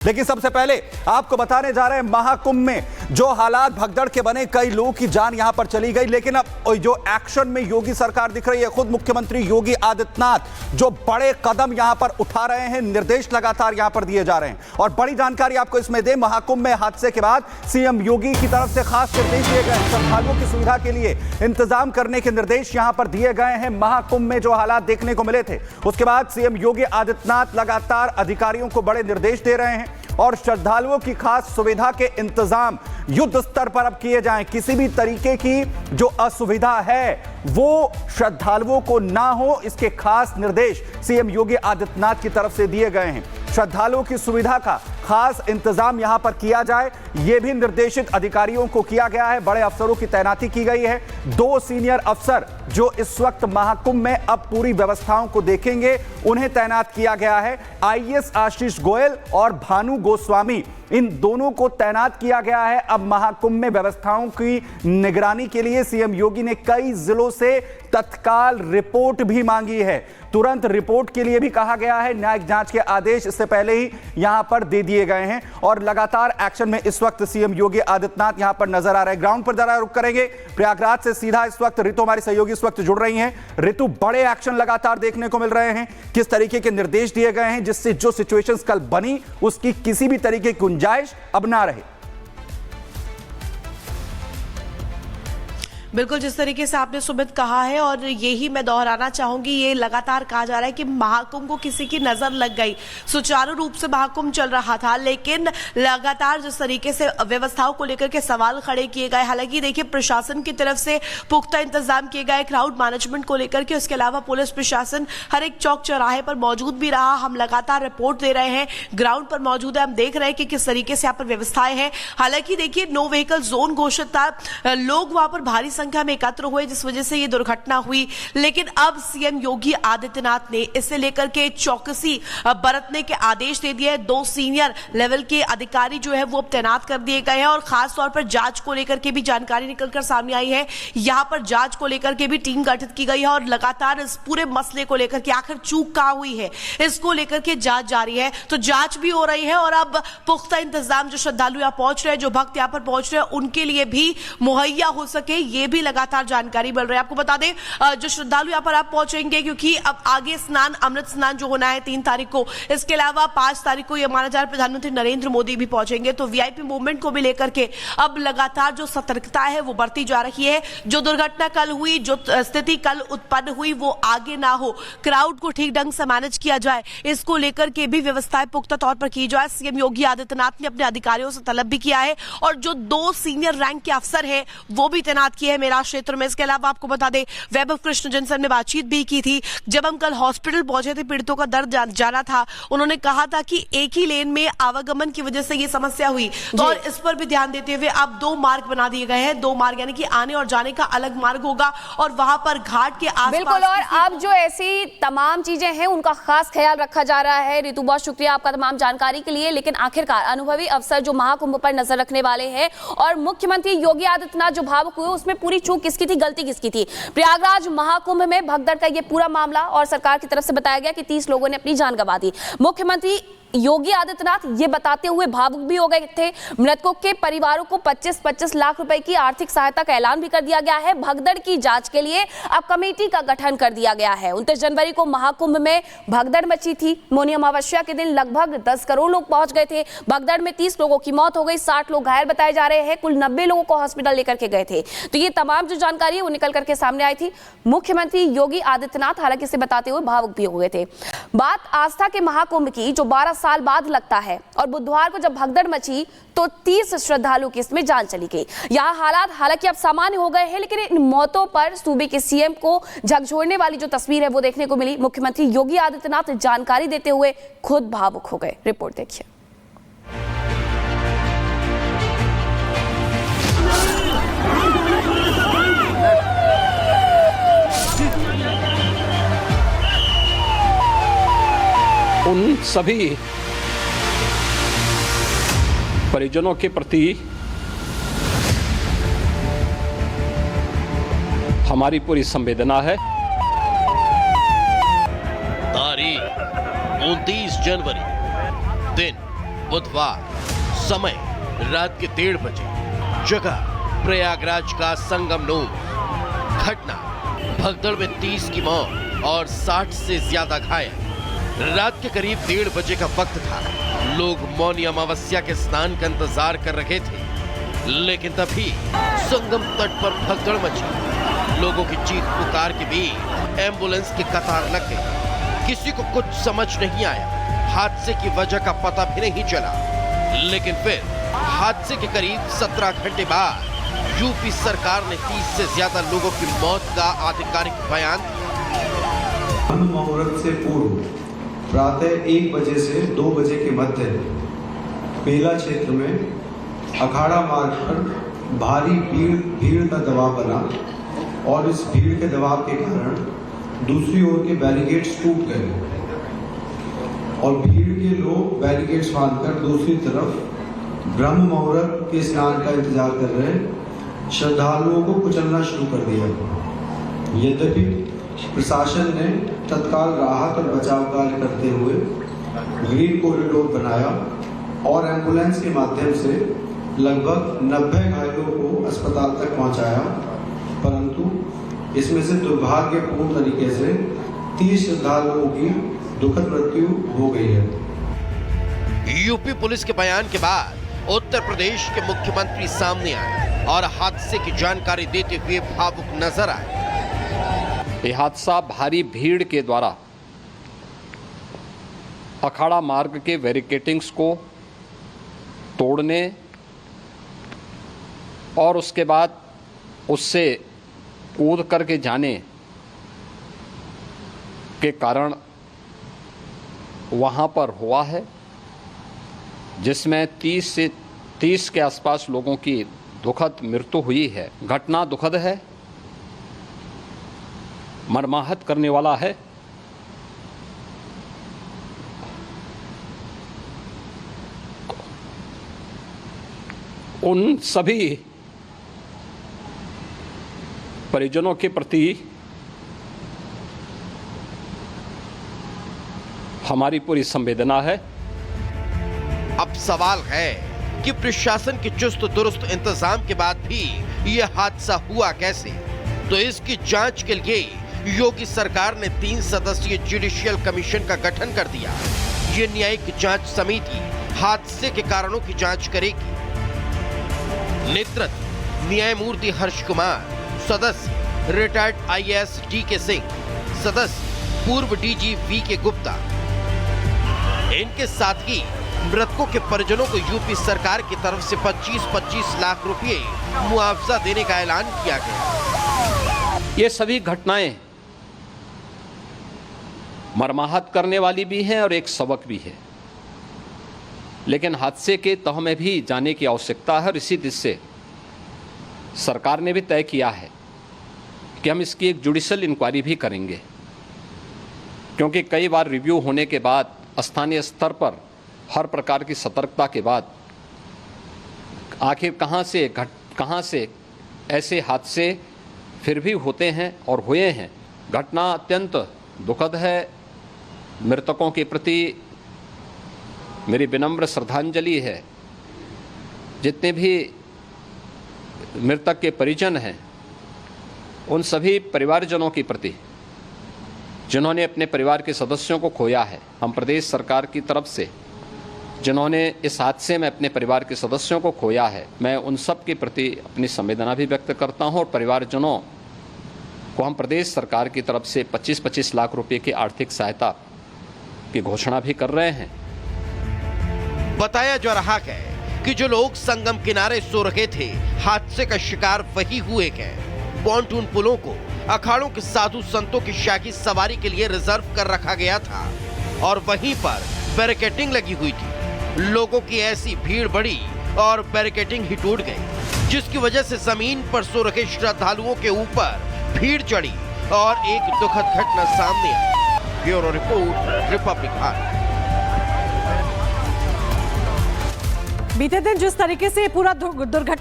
लेकिन सबसे पहले आपको बताने जा रहे हैं महाकुंभ में जो हालात भगदड़ के बने, कई लोगों की जान यहां पर चली गई। लेकिन अब जो एक्शन में योगी सरकार दिख रही है, खुद मुख्यमंत्री योगी आदित्यनाथ जो बड़े कदम यहां पर उठा रहे हैं, निर्देश लगातार यहां पर दिए जा रहे हैं। और बड़ी जानकारी आपको इसमें दे, महाकुंभ में हादसे के बाद सीएम योगी की तरफ से खास निर्देश दिए गए। श्रद्धालुओं की सुविधा के लिए इंतजाम करने के निर्देश यहां पर दिए गए हैं। महाकुंभ में जो हालात देखने को मिले थे, उसके बाद सीएम योगी आदित्यनाथ लगातार अधिकारियों को बड़े निर्देश दे रहे हैं और श्रद्धालुओं की खास सुविधा के इंतजाम युद्ध स्तर पर अब किए जाएं। किसी भी तरीके की जो असुविधा है वो श्रद्धालुओं को ना हो, इसके खास निर्देश सीएम योगी आदित्यनाथ की तरफ से दिए गए हैं। श्रद्धालुओं की सुविधा का खास इंतजाम यहां पर किया जाए, यह भी निर्देशित अधिकारियों को किया गया है। बड़े अफसरों की तैनाती की गई है। 2 सीनियर अफसर जो इस वक्त महाकुंभ में अब पूरी व्यवस्थाओं को देखेंगे, उन्हें तैनात किया गया है। आईएएस आशीष गोयल और भानु गोस्वामी, इन दोनों को तैनात किया गया है। अब महाकुंभ में व्यवस्थाओं की निगरानी के लिए सीएम योगी ने कई जिलों से तत्काल रिपोर्ट भी मांगी है। तुरंत रिपोर्ट के लिए भी कहा गया है। न्यायिक जांच के आदेश इससे पहले ही यहां पर दे दिए गए हैं और लगातार एक्शन में इस वक्त सीएम योगी आदित्यनाथ यहां पर नजर आ रहे हैं। ग्राउंड पर जरा रुक करेंगे। प्रयागराज से सीधा इस वक्त ऋतु हमारी सहयोगी इस वक्त जुड़ रही हैं। ऋतु, बड़े एक्शन लगातार देखने को मिल रहे हैं, किस तरीके के निर्देश दिए गए हैं जिससे जो सिचुएशंस कल बनी उसकी किसी भी तरीके की गुंजाइश अब ना रहे? बिल्कुल, जिस तरीके से आपने सुमित कहा है और यही मैं दोहराना चाहूंगी, ये लगातार कहा जा रहा है कि महाकुंभ को किसी की नजर लग गई। सुचारू रूप से महाकुंभ चल रहा था, लेकिन लगातार जिस तरीके से व्यवस्थाओं को लेकर के सवाल खड़े किए गए, हालांकि देखिए प्रशासन की तरफ से पुख्ता इंतजाम किए गए क्राउड मैनेजमेंट को लेकर के। उसके अलावा पुलिस प्रशासन हर एक चौक चौराहे पर मौजूद भी रहा। हम लगातार रिपोर्ट दे रहे हैं, ग्राउंड पर मौजूद है, हम देख रहे हैं कि किस तरीके से यहाँ पर व्यवस्थाएं हैं। हालांकि देखिए नो व्हीकल जोन घोषित था, लोग वहां पर भारी संख्या में एकत्र हुए जिस वजह से ये दुर्घटना हुई। लेकिन अब सीएम योगी आदित्यनाथ ने इसे लेकर के चौकसी बरतने के आदेश दे दिए। 2 सीनियर लेवल के अधिकारी जो है वो अब तैनात कर दिए गए हैं और खास तौर पर जांच को लेकर के भी जानकारी निकलकर सामने आई है। यहां पर जांच को लेकर के भी टीम गठित की गई है और लगातार इस पूरे मसले को लेकर के आखिर चूक कहां हुई है इसको लेकर के जांच जारी है। तो जांच भी हो रही है और अब पुख्ता इंतजाम जो श्रद्धालु यहां पहुंच रहे हैं, जो भक्त यहां पर पहुंच रहे हैं, उनके लिए भी मुहैया हो सके, ये भी लगातार जानकारी मिल रही है। आपको बता दें जो श्रद्धालु यहां पर आप पहुंचेंगे, क्योंकि अब आगे स्नान, अमृत स्नान जो होना है 3 तारीख को, इसके अलावा 5 तारीख को यह माना जा रहा है प्रधानमंत्री नरेंद्र मोदी भी पहुंचेंगे। तो वीआईपी मूवमेंट को भी लेकर के अब लगातार जो सतर्कता है वो बढ़ती जा रही है। जो दुर्घटना कल हुई, जो स्थिति कल उत्पन्न हुई, वो आगे ना हो, क्राउड को ठीक ढंग से मैनेज किया जाए, इसको लेकर के भी व्यवस्थाएं पुख्ता तौर पर की जाए। सीएम योगी आदित्यनाथ ने अपने अधिकारियों से तलब भी किया है और जो 2 सीनियर रैंक के अफसर हैं वो भी तैनात किए हैं मेरा क्षेत्र में। इसके अलावा आपको बता दें, वैभव कृष्ण जिनसे हमने बातचीत भी की थी, जब हम कल हॉस्पिटल पहुंचे थे, पीड़ितों का दर्द जाना था, उन्होंने कहा था कि एक ही लेन में आवागमन की वजह से ये समस्या हुई। तो और इस पर भी ध्यान देते हुए अब 2 मार्ग बना दिए गए हैं। 2 मार्ग यानी कि आने और जाने का अलग मार्ग होगा और वहां पर घाट के आसपास बिल्कुल। और अब जो ऐसी तमाम चीजें हैं उनका खास ख्याल रखा जा रहा है। ऋतु, बहुत शुक्रिया आपका तमाम जानकारी के लिए। लेकिन आखिरकार अनुभवी अफसर जो महाकुंभ पर नजर रखने वाले हैं और मुख्यमंत्री योगी आदित्यनाथ जो भावुक हुए, उसमें पूरी चूक किसकी थी, गलती किसकी थी? प्रयागराज महाकुंभ में भगदड़ का ये पूरा मामला और सरकार की तरफ से बताया गया कि 30 लोगों ने अपनी जान गंवा दी। मुख्यमंत्री योगी आदित्यनाथ ये बताते हुए भावुक भी हो गए थे। मृतकों के परिवारों को 25-25 लाख रुपए की आर्थिक सहायता का ऐलान भी कर दिया गया है। भगदड़ की जांच के लिए अब कमेटी का गठन कर दिया गया है। 29 जनवरी को महाकुंभ में भगदड़ मची थी। मौनी अमावस्या के दिन लगभग 10 करोड़ लोग पहुंच गए थे। भगदड़ में 30 लोगों की मौत हो गई, 60 लोग घायल बताए जा रहे हैं। कुल 90 लोगों को हॉस्पिटल लेकर के गए थे। तो ये तमाम जो जानकारी है वो निकल करके सामने आई थी। मुख्यमंत्री योगी आदित्यनाथ हालांकि इसे बताते हुए भावुक भी हो गए थे। बात आस्था के महाकुंभ की, जो 12 साल बाद लगता है, और बुधवार को जब भगदड़ मची तो 30 श्रद्धालु की इसमें जान चली गई। यहां हालात हालांकि अब सामान्य हो गए हैं, लेकिन इन मौतों पर सूबे के सीएम को झकझोरने वाली जो तस्वीर है वो देखने को मिली। मुख्यमंत्री योगी आदित्यनाथ जानकारी देते हुए खुद भावुक हो गए। रिपोर्ट देखिए। उन सभी परिजनों के प्रति हमारी पूरी संवेदना है। तारीख 29 जनवरी, दिन बुधवार, समय रात के 1:30 बजे, जगह प्रयागराज का संगम नोड। घटना भगदड़ में 30 की मौत और 60 से ज्यादा घायल। रात के करीब 1:30 बजे का वक्त था। लोग मौनी अमावस्या के स्नान का इंतजार कर रहे थे, लेकिन तभी संगम तट पर भगदड़ मची। लोगों की चीख पुकार के बीच एम्बुलेंस की कतार लग गई। किसी को कुछ समझ नहीं आया। हादसे की वजह का पता भी नहीं चला। लेकिन फिर हादसे के करीब 17 घंटे बाद यूपी सरकार ने 30 से ज्यादा लोगों की मौत का आधिकारिक बयान दिया। मुहूर्त से पूर्व प्रातः 1 बजे से 2 बजे के मध्य बेला क्षेत्र में अखाड़ा मार्ग पर भारी भीड़ का दबाव बना और इस भीड़ के दबाव के कारण दूसरी ओर के बैरिकेड्स टूट गए और भीड़ के लोग बैरिकेड्स बांधकर दूसरी तरफ ब्रह्म मुहूर्त के स्नान का इंतजार कर रहे श्रद्धालुओं को कुचलना शुरू कर दिया। यद्यपि प्रशासन ने तत्काल राहत और बचाव कार्य करते हुए ग्रीन कॉरिडोर बनाया और एम्बुलेंस के माध्यम से लगभग 90 घायलों को अस्पताल तक पहुंचाया, परंतु इसमें से दुर्भाग्यपूर्ण तरीके से 30 श्रद्धालुओं की दुखद मृत्यु हो गई है। यूपी पुलिस के बयान के बाद उत्तर प्रदेश के मुख्यमंत्री सामने आए और हादसे की जानकारी देते हुए भावुक नजर आए। यह हादसा भारी भीड़ के द्वारा अखाड़ा मार्ग के बैरिकेटिंग्स को तोड़ने और उसके बाद उससे कूद करके जाने के कारण वहाँ पर हुआ है, जिसमें 30 के आसपास लोगों की दुखद मृत्यु हुई है। घटना दुखद है, मर्माहत करने वाला है। उन सभी परिजनों के प्रति हमारी पूरी संवेदना है। अब सवाल है कि प्रशासन के चुस्त दुरुस्त इंतजाम के बाद भी यह हादसा हुआ कैसे? तो इसकी जांच के लिए योगी सरकार ने 3 सदस्यीय जुडिशियल कमीशन का गठन कर दिया। ये न्यायिक जांच समिति हादसे के कारणों की जांच करेगी। नेतृत्व न्यायमूर्ति हर्ष कुमार, सदस्य रिटायर्ड IAS DK सिंह, सदस्य पूर्व DG VK गुप्ता। इनके साथ ही मृतकों के परिजनों को यूपी सरकार की तरफ से 25-25 लाख रुपए मुआवजा देने का ऐलान किया गया। ये सभी घटनाएं मर्माहत करने वाली भी हैं और एक सबक भी है, लेकिन हादसे के तह में भी जाने की आवश्यकता है। और इसी दिशा से सरकार ने भी तय किया है कि हम इसकी एक जुडिशियल इंक्वायरी भी करेंगे, क्योंकि कई बार रिव्यू होने के बाद स्थानीय स्तर पर हर प्रकार की सतर्कता के बाद आखिर कहाँ से ऐसे हादसे फिर भी होते हैं और हुए हैं। घटना अत्यंत दुखद है। मृतकों के प्रति मेरी विनम्र श्रद्धांजलि है। जितने भी मृतक के परिजन हैं, उन सभी परिवारजनों के प्रति जिन्होंने अपने परिवार के सदस्यों को खोया है, हम प्रदेश सरकार की तरफ से जिन्होंने इस हादसे में अपने परिवार के सदस्यों को खोया है, मैं उन सब के प्रति अपनी संवेदना भी व्यक्त करता हूं। और परिवारजनों को हम प्रदेश सरकार की तरफ से 25-25 लाख रुपए की आर्थिक सहायता की घोषणा भी कर रहे हैं। बताया जा रहा है कि जो लोग संगम किनारे सो रहे थे, हादसे का शिकार वही हुए हैं। पॉन्टून पुलों को अखाड़ों के साधु संतों की शाही सवारी के लिए रिजर्व कर रखा गया था और वहीं पर बैरिकेडिंग लगी हुई थी। लोगों की ऐसी भीड़ बढ़ी और बैरिकेडिंग ही टूट गई, जिसकी वजह से जमीन पर सो रखे श्रद्धालुओं के ऊपर भीड़ चढ़ी और एक दुखद घटना सामने आई। Bureau report, republic Bharat. बीते दिन जिस तरीके से पूरा दुर्घटना